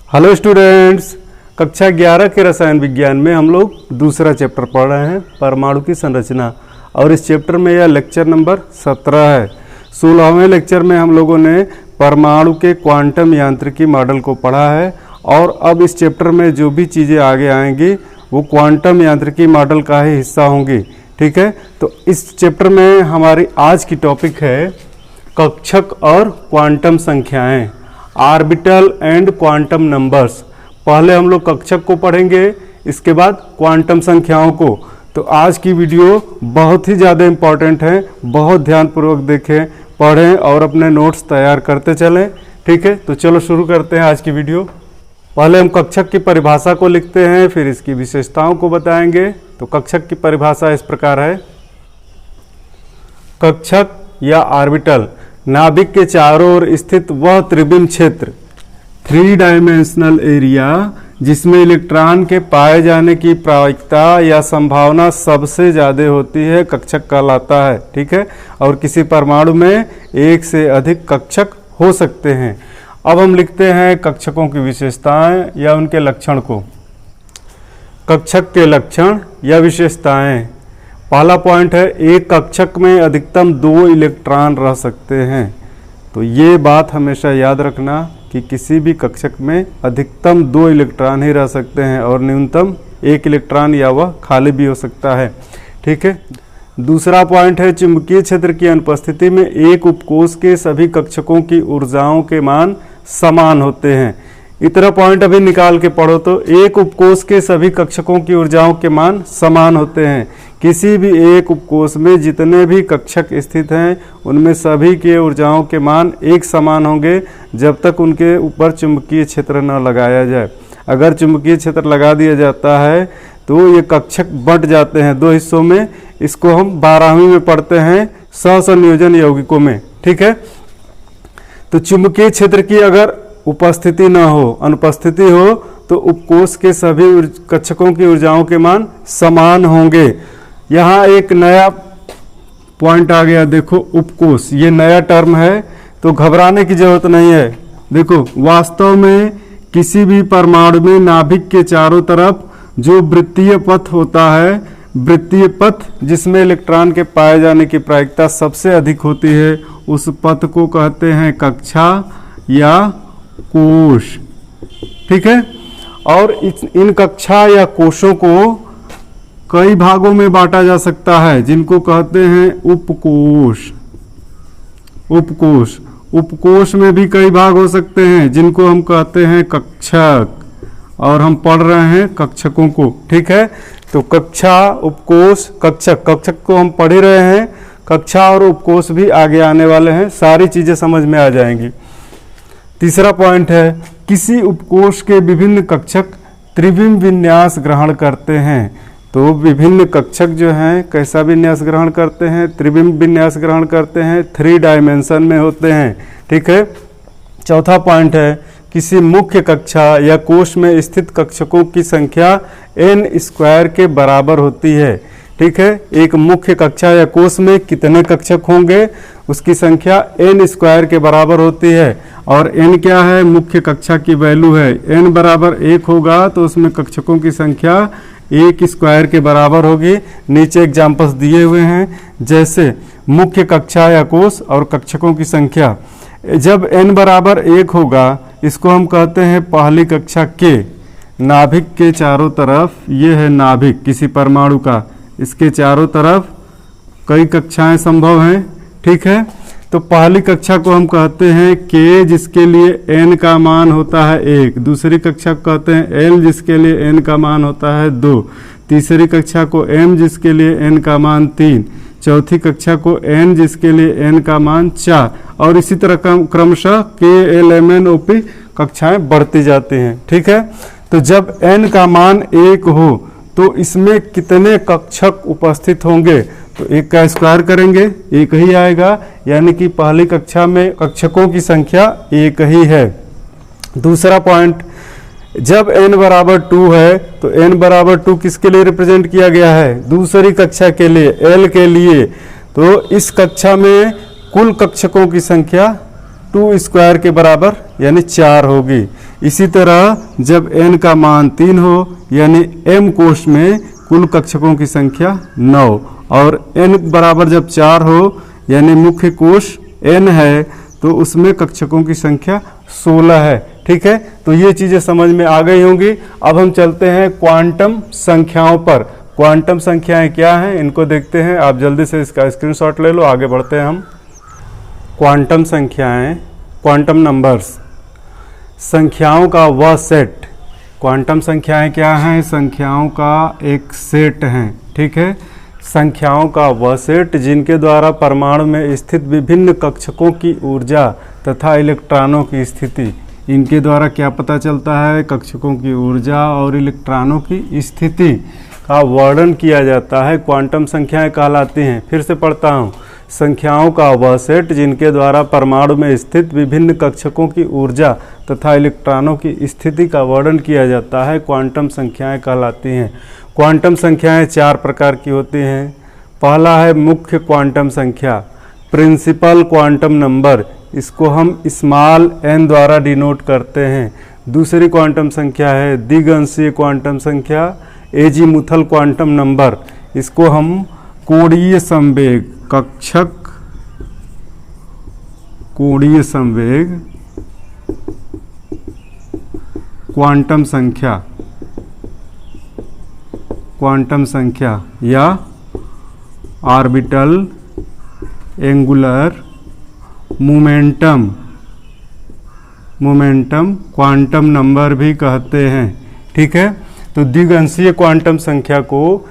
Hello students, कक्षा 11 के रसायन विज्ञान में हम लोग दूसरा चैप्टर पढ़ रहे हैं, परमाणु की संरचना। और इस चैप्टर में यह लेक्चर नंबर 17 है। 16वें लेक्चर में हम लोगों ने परमाणु के क्वांटम यांत्रिकी मॉडल को पढ़ा है और अब इस चैप्टर में जो भी चीज़ें आगे आएंगी वो क्वांटम यांत्रिकी मॉडल का ही हिस्सा होंगी। ठीक है, तो इस चैप्टर में हमारी आज की टॉपिक है कक्षक और क्वांटम संख्याएं, ऑर्बिटल एंड क्वांटम नंबर्स। पहले हम लोग कक्षक को पढ़ेंगे, इसके बाद क्वांटम संख्याओं को। तो आज की वीडियो बहुत ही ज़्यादा इम्पॉर्टेंट है, बहुत ध्यानपूर्वक देखें, पढ़ें और अपने नोट्स तैयार करते चलें। ठीक है, तो चलो शुरू करते हैं आज की वीडियो। पहले हम कक्षक की परिभाषा को लिखते हैं, फिर इसकी विशेषताओं को बताएंगे। तो कक्षक की परिभाषा इस प्रकार है। कक्षक या ऑर्बिटल नाभिक के चारों ओर स्थित वह त्रिविम क्षेत्र, 3 डायमेंशनल एरिया, जिसमें इलेक्ट्रॉन के पाए जाने की प्रायिकता या संभावना सबसे ज़्यादा होती है, कक्षक कहलाता है। ठीक है, और किसी परमाणु में एक से अधिक कक्षक हो सकते हैं। अब हम लिखते हैं कक्षकों की विशेषताएं या उनके लक्षण को। कक्षक के लक्षण या विशेषताएं। पहला पॉइंट है, एक कक्षक में अधिकतम 2 इलेक्ट्रॉन रह सकते हैं। तो ये बात हमेशा याद रखना कि किसी भी कक्षक में अधिकतम 2 इलेक्ट्रॉन ही रह सकते हैं और न्यूनतम 1 इलेक्ट्रॉन या वह खाली भी हो सकता है। ठीक है, दूसरा पॉइंट है, चुंबकीय क्षेत्र की अनुपस्थिति में एक उपकोष के सभी कक्षकों की ऊर्जाओं के मान समान होते हैं। इतना पॉइंट अभी निकाल के पढ़ो तो एक उपकोष के सभी कक्षकों की ऊर्जाओं के मान समान होते हैं। किसी भी एक उपकोष में जितने भी कक्षक स्थित हैं उनमें सभी के ऊर्जाओं के मान एक समान होंगे जब तक उनके ऊपर चुंबकीय क्षेत्र न लगाया जाए। अगर चुंबकीय क्षेत्र लगा दिया जाता है तो ये कक्षक बंट जाते हैं 2 हिस्सों में। इसको हम 12वीं में पढ़ते हैं सहसंयोजन यौगिकों में। ठीक है, तो चुंबकीय क्षेत्र की अगर उपस्थिति न हो, अनुपस्थिति हो, तो उपकोष के सभी कक्षकों की ऊर्जाओं के मान समान होंगे। यहाँ एक नया पॉइंट आ गया, देखो उपकोष, ये नया टर्म है तो घबराने की जरूरत नहीं है। देखो, वास्तव में किसी भी परमाणु में नाभिक के चारों तरफ जो वृत्तीय पथ होता है, वृत्तीय पथ जिसमें इलेक्ट्रॉन के पाए जाने की प्रायिकता सबसे अधिक होती है, उस पथ को कहते हैं कक्षा या कोश। ठीक है, और इन कक्षा या कोशों को कई भागों में बांटा जा सकता है जिनको कहते हैं उपकोश। उपकोश, उपकोश में भी कई भाग हो सकते हैं जिनको हम कहते हैं कक्षक, और हम पढ़ रहे हैं कक्षकों को। ठीक है, तो कक्षा, उपकोष, कक्षक, कक्षक को हम पढ़ ही रहे हैं, कक्षा और उपकोष भी आगे आने वाले हैं, सारी चीजें समझ में आ जाएंगी। तीसरा पॉइंट है, किसी उपकोष के विभिन्न कक्षक त्रिविम विन्यास ग्रहण करते हैं। तो विभिन्न कक्षक जो हैं कैसा विन्यास ग्रहण करते हैं? त्रिविम विन्यास ग्रहण करते हैं, 3 डायमेंशन में होते हैं। ठीक है, चौथा पॉइंट है, किसी मुख्य कक्षा या कोश में स्थित कक्षकों की संख्या n² के बराबर होती है। ठीक है, एक मुख्य कक्षा या कोश में कितने कक्षक होंगे उसकी संख्या n² के बराबर होती है। और n क्या है? मुख्य कक्षा की वैल्यू है। n बराबर 1 होगा तो उसमें कक्षकों की संख्या 1² के बराबर होगी। नीचे एग्जाम्पल्स दिए हुए हैं, जैसे मुख्य कक्षा या कोश और कक्षकों की संख्या। जब n बराबर 1 होगा, इसको हम कहते हैं पहली कक्षा के। नाभिक के चारों तरफ, ये है नाभिक किसी परमाणु का, इसके चारों तरफ कई कक्षाएं संभव हैं। ठीक है, तो पहली कक्षा को हम कहते हैं के, जिसके लिए n का मान होता है 1। दूसरी कक्षा को कहते हैं l, जिसके लिए n का मान होता है 2। तीसरी कक्षा को m, जिसके लिए n का मान 3। चौथी कक्षा को n, जिसके लिए n का मान 4। और इसी तरह क्रमशः k, l, m, n, o, p कक्षाएं बढ़ती जाती हैं। ठीक है, तो जब n का मान 1 हो तो इसमें कितने कक्षक उपस्थित होंगे? तो 1 का स्क्वायर करेंगे, 1 ही आएगा, यानी कि पहली कक्षा में कक्षकों की संख्या 1 ही है। दूसरा पॉइंट, जब n बराबर 2 है तो n बराबर 2 किसके लिए रिप्रेजेंट किया गया है? दूसरी कक्षा के लिए, l के लिए। तो इस कक्षा में कुल कक्षकों की संख्या 2² के बराबर यानी 4 होगी। इसी तरह जब n का मान 3 हो यानी m कोष में कुल कक्षकों की संख्या 9 और n बराबर जब 4 हो यानी मुख्य कोष n है तो उसमें कक्षकों की संख्या 16 है। ठीक है, तो ये चीज़ें समझ में आ गई होंगी। अब हम चलते हैं क्वांटम संख्याओं पर। क्वांटम संख्याएं क्या हैं इनको देखते हैं। आप जल्दी से इसका स्क्रीनशॉट ले लो, आगे बढ़ते हैं हम। क्वांटम संख्याएं, क्वांटम नंबर्स, संख्याओं का वह सेट। क्वांटम संख्याएं क्या हैं? संख्याओं का एक सेट हैं। ठीक है, संख्याओं का वह सेट जिनके द्वारा परमाणु में स्थित विभिन्न कक्षकों की ऊर्जा तथा इलेक्ट्रॉनों की स्थिति, इनके द्वारा क्या पता चलता है? कक्षकों की ऊर्जा और इलेक्ट्रॉनों की स्थिति का वर्णन किया जाता है, क्वांटम संख्याएं कहलाती हैं। फिर से पढ़ता हूँ, संख्याओं का वह सेट जिनके द्वारा परमाणु में स्थित विभिन्न कक्षकों की ऊर्जा तथा इलेक्ट्रॉनों की स्थिति का वर्णन किया जाता है, क्वांटम संख्याएं कहलाती हैं। क्वांटम संख्याएं 4 प्रकार की होती हैं। पहला है मुख्य क्वांटम संख्या, प्रिंसिपल क्वांटम नंबर, इसको हम स्मॉल n द्वारा डिनोट करते हैं। दूसरी क्वांटम संख्या है द्विअंशीय क्वांटम संख्या, एजीमुथल क्वांटम नंबर, इसको हम कोणीय संवेग, कक्षक कोणीय संवेग क्वांटम संख्या या orbital angular momentum quantum number भी कहते हैं। ठीक है, तो द्विअंशीय क्वांटम संख्या को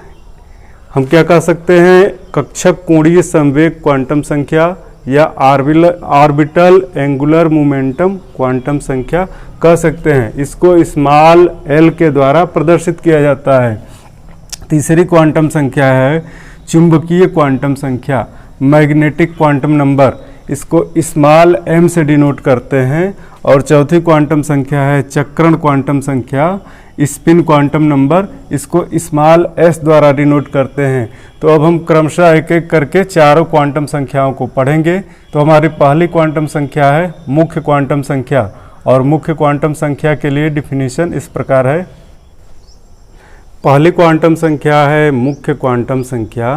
हम क्या कह सकते हैं? कक्षक कोणीय संवेग क्वांटम संख्या या ऑर्बिटल एंगुलर मोमेंटम क्वांटम संख्या कह सकते हैं। इसको स्मॉल l के द्वारा प्रदर्शित किया जाता है। तीसरी क्वांटम संख्या है चुंबकीय क्वांटम संख्या, मैग्नेटिक क्वांटम नंबर, इसको स्मॉल m से डिनोट करते हैं। और चौथी क्वांटम संख्या है चक्रण क्वांटम संख्या, स्पिन क्वांटम नंबर, इसको स्मॉल s द्वारा डिनोट करते हैं। तो अब हम क्रमशः एक एक करके चारों क्वांटम संख्याओं को पढ़ेंगे। तो हमारी पहली क्वांटम संख्या है मुख्य क्वांटम संख्या, और मुख्य क्वांटम संख्या के लिए डिफिनीशन इस प्रकार है। पहली क्वांटम संख्या है मुख्य क्वांटम संख्या।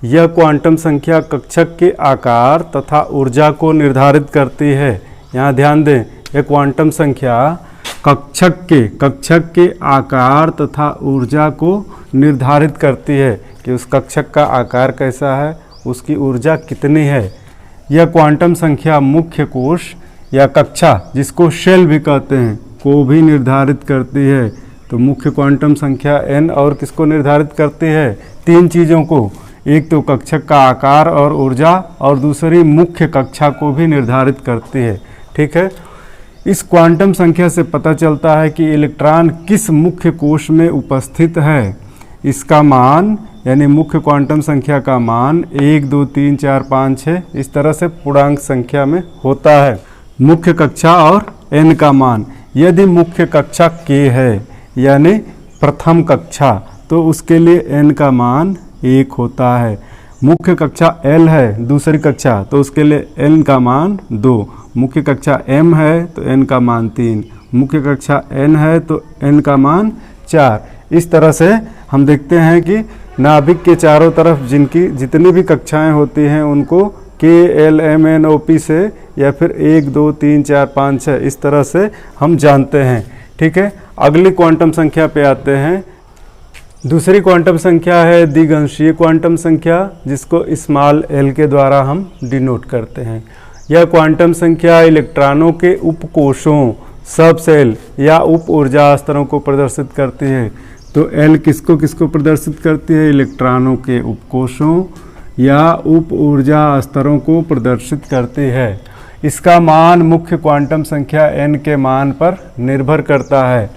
यह क्वांटम संख्या कक्षक के आकार तथा ऊर्जा को निर्धारित करती है। यहाँ ध्यान दें, यह क्वांटम संख्या कक्षक के आकार तथा ऊर्जा को निर्धारित करती है कि उस कक्षक का आकार कैसा है, उसकी ऊर्जा कितनी है। यह क्वांटम संख्या मुख्य कोश या कक्षा, जिसको शेल भी कहते हैं, को भी निर्धारित करती है। तो मुख्य क्वांटम संख्या n और किसको निर्धारित करती है? 3 चीज़ों को, एक तो कक्षक का आकार और ऊर्जा, और दूसरी मुख्य कक्षा को भी निर्धारित करती है। ठीक है, इस क्वांटम संख्या से पता चलता है कि इलेक्ट्रॉन किस मुख्य कोश में उपस्थित है। इसका मान यानी मुख्य क्वांटम संख्या का मान 1, 2, 3, 4, 5, 6 इस तरह से पूर्णांक संख्या में होता है। मुख्य कक्षा और n का मान, यदि मुख्य कक्षा k है यानी प्रथम कक्षा, तो उसके लिए n का मान 1 होता है। मुख्य कक्षा L है दूसरी कक्षा, तो उसके लिए n का मान 2। मुख्य कक्षा M है तो n का मान 3। मुख्य कक्षा n है तो n का मान 4। इस तरह से हम देखते हैं कि नाभिक के चारों तरफ जिनकी जितनी भी कक्षाएं होती हैं उनको K, L, M, N, O, P से या फिर 1, 2, 3, 4, 5, 6 इस तरह से हम जानते हैं। ठीक है, अगली क्वांटम संख्या पे आते हैं। दूसरी क्वांटम संख्या है द्विअंशीय क्वांटम संख्या, जिसको स्मॉल l के द्वारा हम डिनोट करते हैं। यह क्वांटम संख्या इलेक्ट्रॉनों के उपकोशों, सब सेल या उप ऊर्जा स्तरों को प्रदर्शित करती है। तो l किसको किसको प्रदर्शित करती है? इलेक्ट्रॉनों के उपकोशों या उप ऊर्जा स्तरों को प्रदर्शित करती है। इसका मान मुख्य क्वांटम संख्या n के मान पर निर्भर करता है।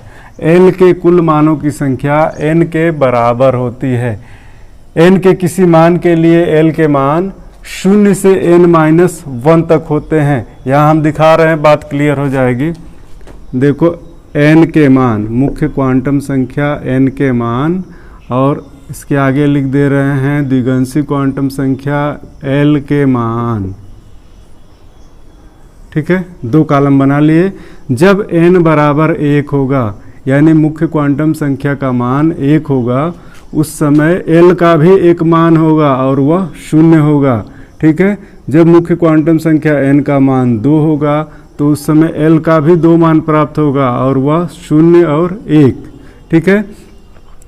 l के कुल मानों की संख्या n के बराबर होती है। n के किसी मान के लिए l के मान 0 से n-1 तक होते हैं। यहाँ हम दिखा रहे हैं, बात क्लियर हो जाएगी। देखो n के मान, मुख्य क्वांटम संख्या n के मान, और इसके आगे लिख दे रहे हैं द्विअंशी क्वांटम संख्या l के मान। ठीक है, 2 कॉलम बना लिए। जब n बराबर 1 होगा यानी मुख्य क्वांटम संख्या का मान 1 होगा, उस समय l का भी एक मान होगा और वह 0 होगा। ठीक है, जब मुख्य क्वांटम संख्या n का मान 2 होगा तो उस समय l का भी 2 मान प्राप्त होगा और वह 0 और 1। ठीक है,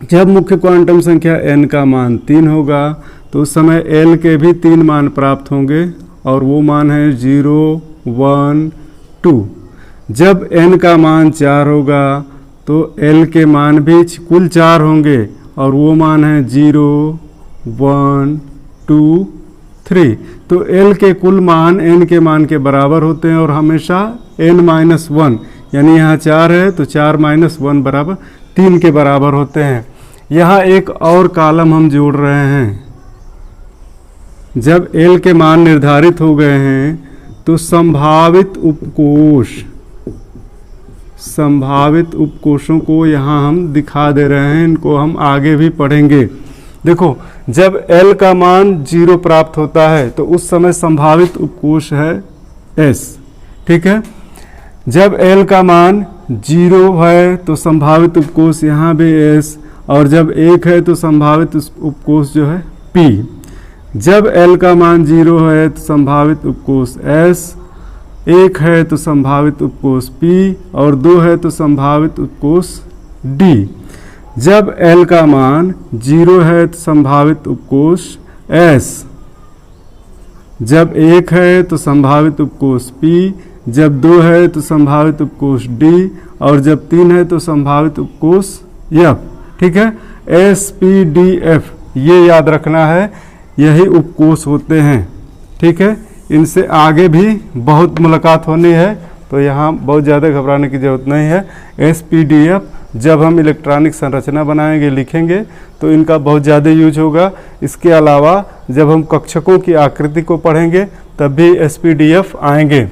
जब मुख्य क्वांटम संख्या n का मान 3 होगा तो उस समय l के भी 3 मान प्राप्त होंगे और वो मान है 0, 1, 2। जब n का मान 4 होगा तो l के मान भी कुल 4 होंगे और वो मान है 0, 1, 2, 3। तो l के कुल मान n के मान के बराबर होते हैं और हमेशा n-1 यानी यहाँ 4 है तो 4-1 बराबर 3 के बराबर होते हैं। यहाँ एक और कॉलम हम जोड़ रहे हैं। जब l के मान निर्धारित हो गए हैं तो संभावित उपकोषों को यहाँ हम दिखा दे रहे हैं, इनको हम आगे भी पढ़ेंगे। देखो, जब l का मान 0 प्राप्त होता है तो उस समय संभावित उपकोष है S। ठीक है, जब l का मान 0 है तो संभावित उपकोष यहाँ भी S, और जब 1 है तो संभावित उपकोष जो है P। जब l का मान 0 है तो संभावित उपकोष S, 1 है तो संभावित उपकोष P और 2 है तो संभावित उपकोष D। जब l का मान 0 है तो संभावित उपकोष S, जब 1 है तो संभावित उपकोष P, जब 2 है तो संभावित उपकोष D और जब 3 है तो संभावित उपकोष F। ठीक है, S, P, D, F ये याद रखना है, यही उपकोष होते हैं। ठीक है, इनसे आगे भी बहुत मुलाकात होनी है तो यहाँ बहुत ज़्यादा घबराने की ज़रूरत नहीं है। S, P, D, F जब हम इलेक्ट्रॉनिक संरचना बनाएंगे लिखेंगे तो इनका बहुत ज़्यादा यूज होगा। इसके अलावा जब हम कक्षकों की आकृति को पढ़ेंगे तब भी SPDF आएंगे।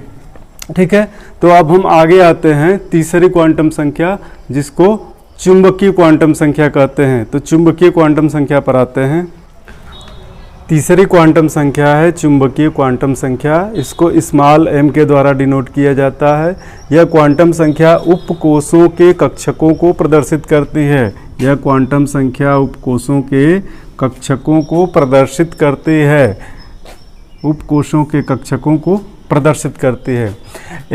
ठीक है, तो अब हम आगे आते हैं तीसरी क्वांटम संख्या जिसको चुंबकीय क्वांटम संख्या कहते हैं। तो चुंबकीय क्वांटम संख्या पर आते हैं। तीसरी क्वांटम संख्या है चुंबकीय क्वांटम संख्या। इसको स्मॉल m के द्वारा डिनोट किया जाता है। यह क्वांटम संख्या उपकोषों के कक्षकों को प्रदर्शित करती है। यह क्वांटम संख्या उपकोषों के कक्षकों को प्रदर्शित करती है। उपकोषों के कक्षकों को प्रदर्शित करती है।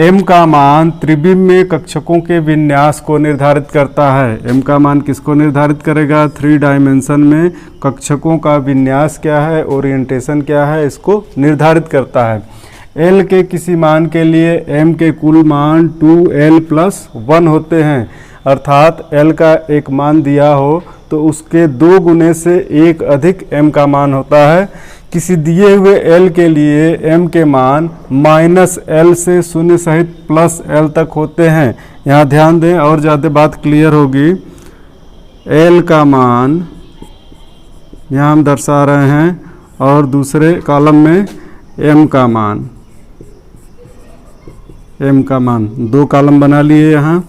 m का मान त्रिविमीय कक्षकों के विन्यास को निर्धारित करता है। m का मान किसको निर्धारित करेगा? 3 डायमेंशन में कक्षकों का विन्यास क्या है, ओरिएंटेशन क्या है, इसको निर्धारित करता है। l के किसी मान के लिए m के कुल मान 2l+1 होते हैं। अर्थात l का एक मान दिया हो तो उसके 2 गुने से 1 अधिक m का मान होता है। किसी दिए हुए l के लिए m के मान -l से 0 सहित +l तक होते हैं। यहाँ ध्यान दें और ज़्यादा बात क्लियर होगी। l का मान यहाँ हम दर्शा रहे हैं और दूसरे कॉलम में m का मान, m का मान 2 कॉलम बना लिए यहाँ।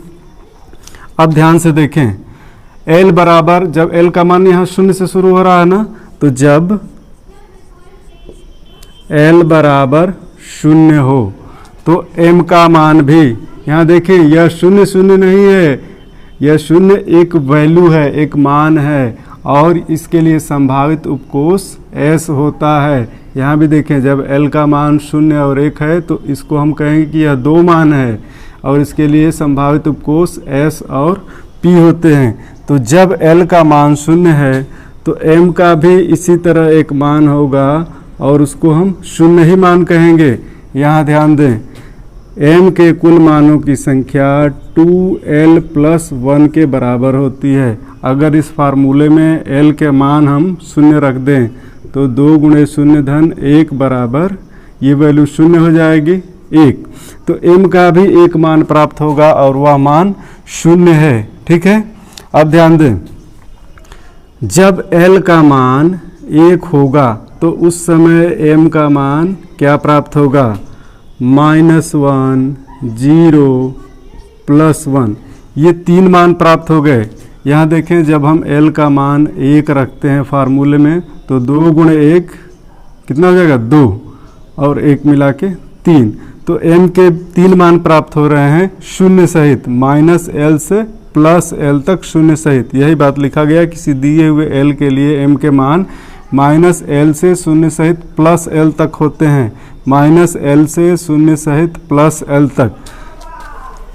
अब ध्यान से देखें, l बराबर जब l का मान यहाँ 0 से शुरू हो रहा है ना, तो जब l बराबर 0 हो तो m का मान भी, यहाँ देखिए यह 0 0 नहीं है, यह 0 एक वैल्यू है, एक मान है और इसके लिए संभावित उपकोष s होता है। यहाँ भी देखें जब l का मान 0 और 1 है तो इसको हम कहेंगे कि यह 2 मान है और इसके लिए संभावित उपकोष s और p होते हैं। तो जब l का मान 0 है तो m का भी इसी तरह एक मान होगा और उसको हम 0 ही मान कहेंगे। यहाँ ध्यान दें, m के कुल मानों की संख्या 2l+1 के बराबर होती है। अगर इस फार्मूले में l के मान हम 0 रख दें तो 2 × 0 धन 1 बराबर, ये वैल्यू 0 हो जाएगी 1। तो m का भी एक मान प्राप्त होगा और वह मान 0 है। ठीक है, अब ध्यान दें, जब l का मान 1 होगा तो उस समय m का मान क्या प्राप्त होगा? -1, 0, +1, ये 3 मान प्राप्त हो गए। यहाँ देखें जब हम l का मान 1 रखते हैं फार्मूले में तो 2 × 1 कितना हो जाएगा? 2 और 1 मिला के 3। तो m के 3 मान प्राप्त हो रहे हैं शून्य सहित, -l से +l तक शून्य सहित। यही बात लिखा गया किसी दिए हुए l के लिए m के मान -l से शून्य सहित +l तक होते हैं, -l से शून्य सहित +l तक।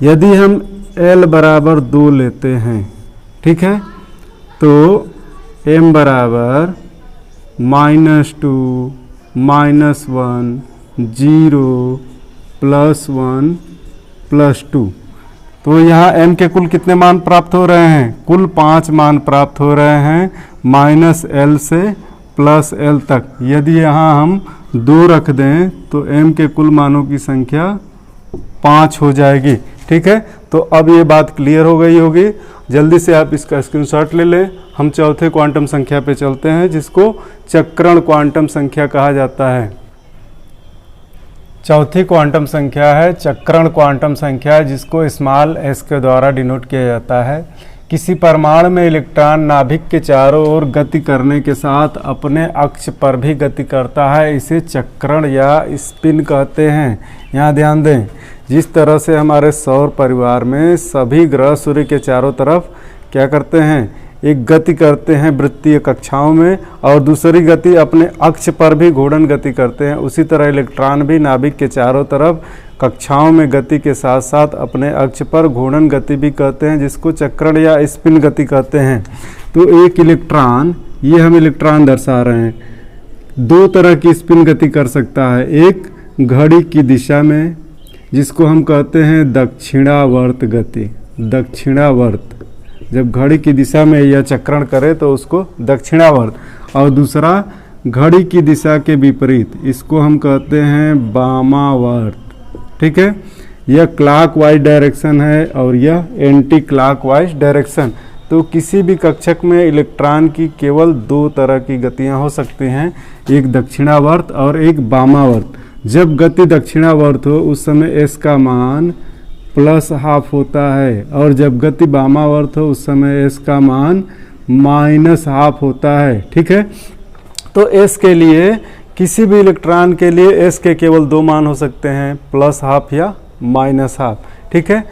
यदि हम l बराबर 2 लेते हैं, ठीक है, तो m बराबर -2, -1, 0, +1, +2। तो यहाँ m के कुल कितने मान प्राप्त हो रहे हैं? कुल 5 मान प्राप्त हो रहे हैं -l से +l तक। यदि यहाँ हम 2 रख दें तो m के कुल मानों की संख्या 5 हो जाएगी। ठीक है, तो अब ये बात क्लियर हो गई होगी। जल्दी से आप इसका स्क्रीनशॉट ले लें। हम चौथे क्वांटम संख्या पे चलते हैं, जिसको चक्रण क्वांटम संख्या कहा जाता है। चौथी क्वांटम संख्या है चक्रण क्वांटम संख्या, जिसको स्मॉल s के द्वारा डिनोट किया जाता है। किसी परमाणु में इलेक्ट्रॉन नाभिक के चारों ओर गति करने के साथ अपने अक्ष पर भी गति करता है, इसे चक्रण या स्पिन कहते हैं। यहाँ ध्यान दें, जिस तरह से हमारे सौर परिवार में सभी ग्रह सूर्य के चारों तरफ क्या करते हैं, एक गति करते हैं वृत्तीय कक्षाओं में, और दूसरी गति अपने अक्ष पर भी घूर्णन गति करते हैं। उसी तरह इलेक्ट्रॉन भी नाभिक के चारों तरफ कक्षाओं में गति के साथ साथ अपने अक्ष पर घूर्णन गति भी कहते हैं, जिसको चक्रण या स्पिन गति कहते हैं। तो एक इलेक्ट्रॉन, ये हम इलेक्ट्रॉन दर्शा रहे हैं, 2 तरह की स्पिन गति कर सकता है। एक घड़ी की दिशा में, जिसको हम कहते हैं दक्षिणावर्त गति, दक्षिणावर्त। जब घड़ी की दिशा में यह चक्रण करे तो उसको दक्षिणावर्त। और दूसरा घड़ी की दिशा के विपरीत, इसको हम कहते हैं वामावर्त। ठीक है, यह क्लॉकवाइज डायरेक्शन है और यह एंटी क्लॉकवाइज डायरेक्शन। तो किसी भी कक्षक में इलेक्ट्रॉन की केवल 2 तरह की गतियां हो सकती हैं, एक दक्षिणावर्त और एक वामावर्त। जब गति दक्षिणावर्त हो उस समय s का मान +½ होता है, और जब गति वामावर्त हो उस समय s का मान -½ होता है। ठीक है, तो s के लिए, किसी भी इलेक्ट्रॉन के लिए s के केवल 2 मान हो सकते हैं, +½ या -½ ठीक है।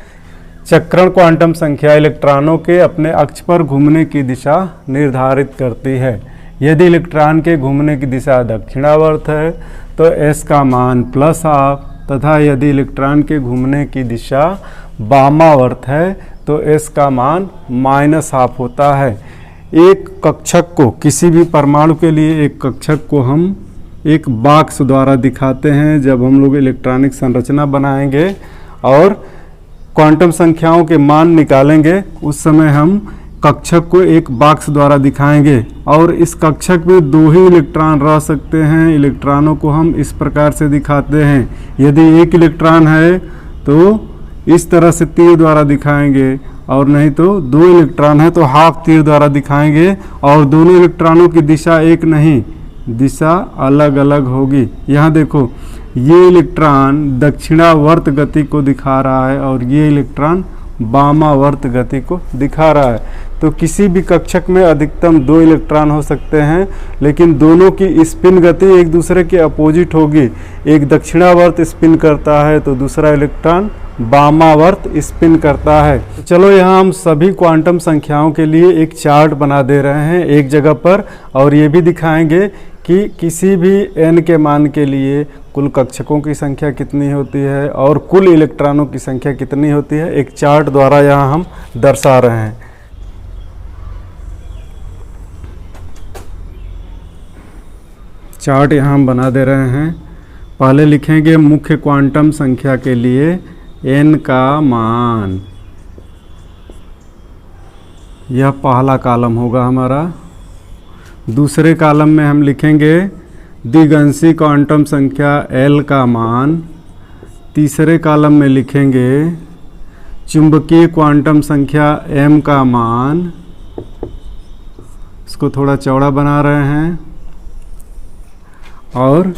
चक्रण क्वांटम संख्या इलेक्ट्रॉनों के अपने अक्ष पर घूमने की दिशा निर्धारित करती है। यदि इलेक्ट्रॉन के घूमने की दिशा दक्षिणावर्त है तो s का मान +½ तथा यदि इलेक्ट्रॉन के घूमने की दिशा वामावर्त है तो s का मान -½ होता है। एक कक्षक को, किसी भी परमाणु के लिए एक कक्षक को हम एक बॉक्स द्वारा दिखाते हैं। जब हम लोग इलेक्ट्रॉनिक संरचना बनाएंगे और क्वांटम संख्याओं के मान निकालेंगे, उस समय हम कक्षक को एक बॉक्स द्वारा दिखाएंगे, और इस कक्षक में 2 ही इलेक्ट्रॉन रह सकते हैं। इलेक्ट्रॉनों को हम इस प्रकार से दिखाते हैं। यदि एक इलेक्ट्रॉन है तो इस तरह से तीर द्वारा दिखाएंगे, और नहीं तो 2 इलेक्ट्रॉन है तो हाफ तीर द्वारा दिखाएंगे, और दोनों इलेक्ट्रॉनों की दिशा एक नहीं, दिशा अलग अलग होगी। यहाँ देखो, ये इलेक्ट्रॉन दक्षिणावर्त गति को दिखा रहा है और ये इलेक्ट्रॉन वामावर्त गति को दिखा रहा है। तो किसी भी कक्षक में अधिकतम 2 इलेक्ट्रॉन हो सकते हैं, लेकिन दोनों की स्पिन गति एक दूसरे के अपोजिट होगी। एक दक्षिणावर्त स्पिन करता है तो दूसरा इलेक्ट्रॉन वामावर्त स्पिन करता है। चलो, यहाँ हम सभी क्वांटम संख्याओं के लिए एक चार्ट बना दे रहे हैं एक जगह पर, और ये भी दिखाएंगे कि किसी भी n के मान के लिए कुल कक्षकों की संख्या कितनी होती है और कुल इलेक्ट्रॉनों की संख्या कितनी होती है, एक चार्ट द्वारा यहाँ हम दर्शा रहे हैं। चार्ट यहाँ हम बना दे रहे हैं। पहले लिखेंगे मुख्य क्वांटम संख्या के लिए n का मान, यह पहला कॉलम होगा हमारा। दूसरे कॉलम में हम लिखेंगे द्विगंशी क्वांटम संख्या L का मान। तीसरे कॉलम में लिखेंगे चुंबकीय क्वांटम संख्या M का मान। इसको थोड़ा चौड़ा बना रहे हैं। और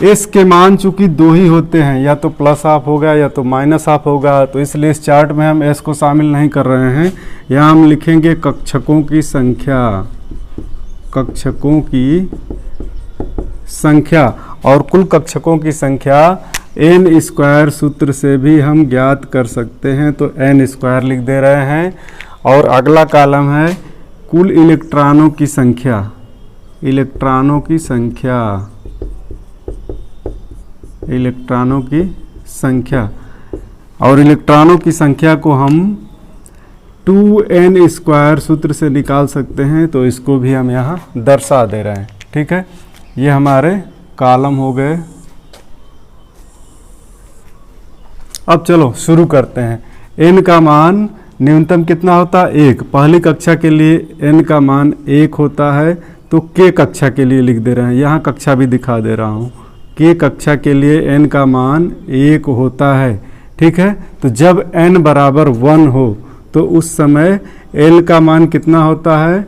S के मान चूंकि 2 ही होते हैं, या तो +½ होगा या तो -½ होगा, तो इसलिए इस चार्ट में हम S को शामिल नहीं कर रहे हैं। यहाँ हम लिखेंगे कक्षकों की संख्या, कक्षकों की संख्या, और कुल कक्षकों की संख्या एन स्क्वायर सूत्र से भी हम ज्ञात कर सकते हैं, तो एन स्क्वायर लिख दे रहे हैं। और अगला कॉलम है कुल इलेक्ट्रॉनों की संख्या, इलेक्ट्रॉनों की संख्या, इलेक्ट्रॉनों की संख्या। और इलेक्ट्रॉनों की संख्या को हम 2n स्क्वायर सूत्र से निकाल सकते हैं, तो इसको भी हम यहाँ दर्शा दे रहे हैं। ठीक है, ये हमारे कॉलम हो गए। अब चलो शुरू करते हैं। n का मान न्यूनतम कितना होता है? 1। पहली कक्षा के लिए n का मान 1 होता है, तो k कक्षा के लिए लिख दे रहे हैं, यहाँ कक्षा भी दिखा दे रहा हूँ। k कक्षा के लिए n का मान 1 होता है। ठीक है, तो जब n बराबर 1 हो तो उस समय l का मान कितना होता है?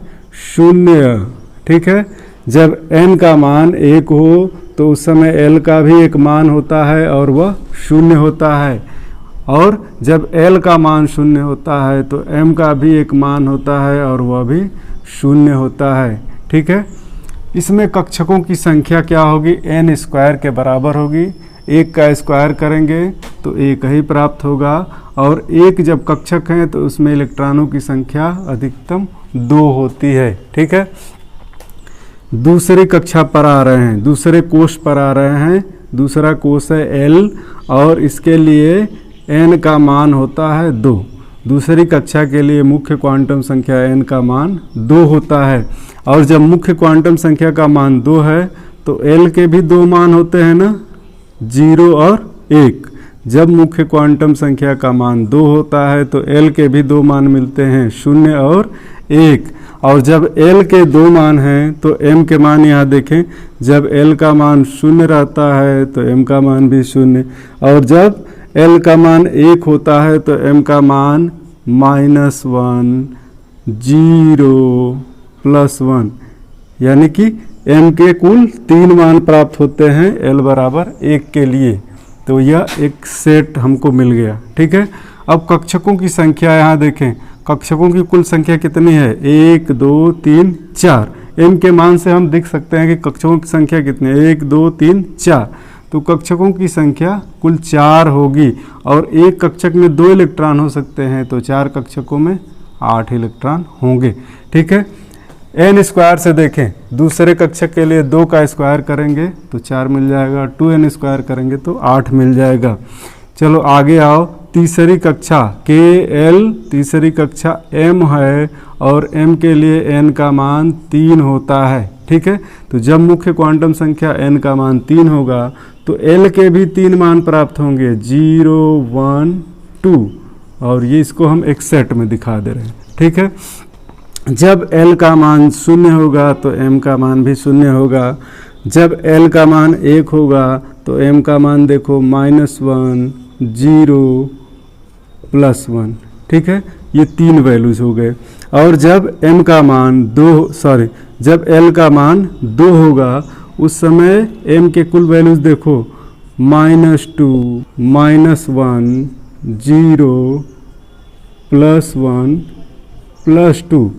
0। ठीक है, जब n का मान 1 हो तो उस समय l का भी एक मान होता है और वह 0 होता है। और जब l का मान 0 होता है तो m का भी एक मान होता है और वह भी 0 होता है। ठीक है, इसमें कक्षकों की संख्या क्या होगी? n स्क्वायर के बराबर होगी। 1 का स्क्वायर करेंगे तो 1 ही प्राप्त होगा। और 1 जब कक्षक हैं तो उसमें इलेक्ट्रॉनों की संख्या अधिकतम 2 होती है। ठीक है, दूसरी कक्षा पर आ रहे हैं, दूसरे कोष पर आ रहे हैं। दूसरा कोष है L और इसके लिए n का मान होता है 2। दूसरी कक्षा के लिए मुख्य क्वांटम संख्या n का मान 2 होता है। और जब मुख्य क्वांटम संख्या का मान 2 है तो L के भी 2 मान होते हैं ना, 0 और 1। जब मुख्य क्वांटम संख्या का मान 2 होता है तो L के भी 2 मान मिलते हैं, 0 और 1। और जब L के 2 मान हैं तो M के मान यहाँ देखें, जब L का मान 0 रहता है तो M का मान भी 0। और जब L का मान 1 होता है तो M का मान -1, 0, +1, यानी कि M के कुल 3 मान प्राप्त होते हैं L बराबर 1 के लिए। तो यह एक सेट हमको मिल गया। ठीक है, अब कक्षकों की संख्या यहाँ देखें, कक्षकों की कुल संख्या कितनी है? 1, 2, 3, 4। m के मान से हम देख सकते हैं कि कक्षकों की संख्या कितनी है? 1, 2, 3, 4। तो कक्षकों की संख्या कुल 4 होगी। और एक कक्षक में 2 इलेक्ट्रॉन हो सकते हैं, तो 4 कक्षकों में 8 इलेक्ट्रॉन होंगे। ठीक है, n स्क्वायर से देखें, दूसरे कक्षक के लिए 2 का स्क्वायर करेंगे तो 4 मिल जाएगा, 2n स्क्वायर करेंगे तो 8 मिल जाएगा। चलो आगे आओ, तीसरी कक्षा KL, तीसरी कक्षा M है और M के लिए n का मान 3 होता है। ठीक है, तो जब मुख्य क्वांटम संख्या n का मान 3 होगा तो L के भी 3 मान प्राप्त होंगे, 0, 1, 2। और ये इसको हम एक सेट में दिखा दे रहे हैं। ठीक है, जब L का मान 0 होगा तो M का मान भी 0 होगा। जब L का मान 1 होगा तो M का मान देखो -1, 0, +1। ठीक है, ये 3 वैल्यूज हो गए। और जब M का मान जब L का मान 2 होगा उस समय M के कुल वैल्यूज देखो, -2, -1, 0, +1, +2।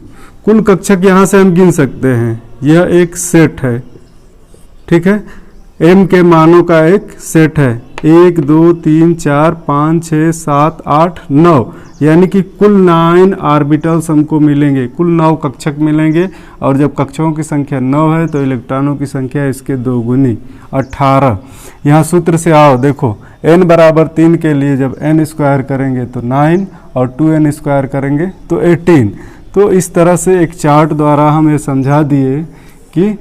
कुल कक्षक यहाँ से हम गिन सकते हैं, यह एक सेट है। ठीक है, M के मानों का एक सेट है, 1, 2, 3, 4, 5, 6, 7, 8, 9, यानी कि कुल 9 ऑर्बिटल्स हमको मिलेंगे, कुल 9 कक्षक मिलेंगे। और जब कक्षकों की संख्या 9 है तो इलेक्ट्रॉनों की संख्या इसके 2 गुनी 18। यहाँ सूत्र से आओ, देखो n बराबर 3 के लिए जब n स्क्वायर करेंगे तो 9 और 2n स्क्वायर करेंगे तो 18। तो इस तरह से एक चार्ट द्वारा हम ये समझा दिए कि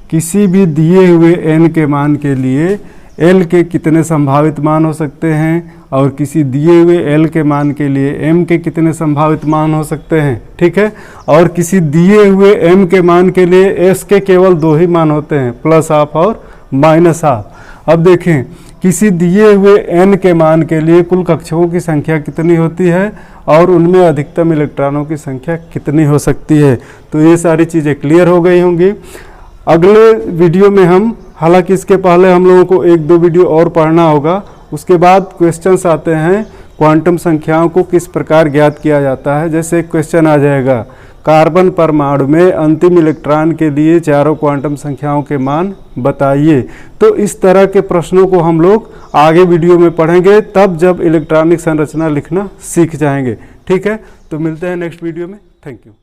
किसी भी दिए हुए n के मान के लिए L के कितने संभावित मान हो सकते हैं और किसी दिए हुए L के मान के लिए M के कितने संभावित मान हो सकते हैं। ठीक है, और किसी दिए हुए M के मान के लिए S के केवल 2 ही मान होते हैं, +12 और -12। अब देखें, किसी दिए हुए n के मान के लिए कुल कक्षकों की संख्या कितनी होती है और उनमें अधिकतम इलेक्ट्रॉनों की संख्या कितनी हो सकती है। तो ये सारी चीज़ें क्लियर हो गई होंगी। अगले वीडियो में हम, हालांकि इसके पहले हम लोगों को 1-2 वीडियो और पढ़ना होगा, उसके बाद क्वेश्चंस आते हैं क्वांटम संख्याओं को किस प्रकार ज्ञात किया जाता है। जैसे एक क्वेश्चन आ जाएगा, कार्बन परमाणु में अंतिम इलेक्ट्रॉन के लिए चारों क्वांटम संख्याओं के मान बताइए। तो इस तरह के प्रश्नों को हम लोग आगे वीडियो में पढ़ेंगे, तब जब इलेक्ट्रॉनिक संरचना लिखना सीख जाएंगे। ठीक है, तो मिलते हैं नेक्स्ट वीडियो में। Thank you.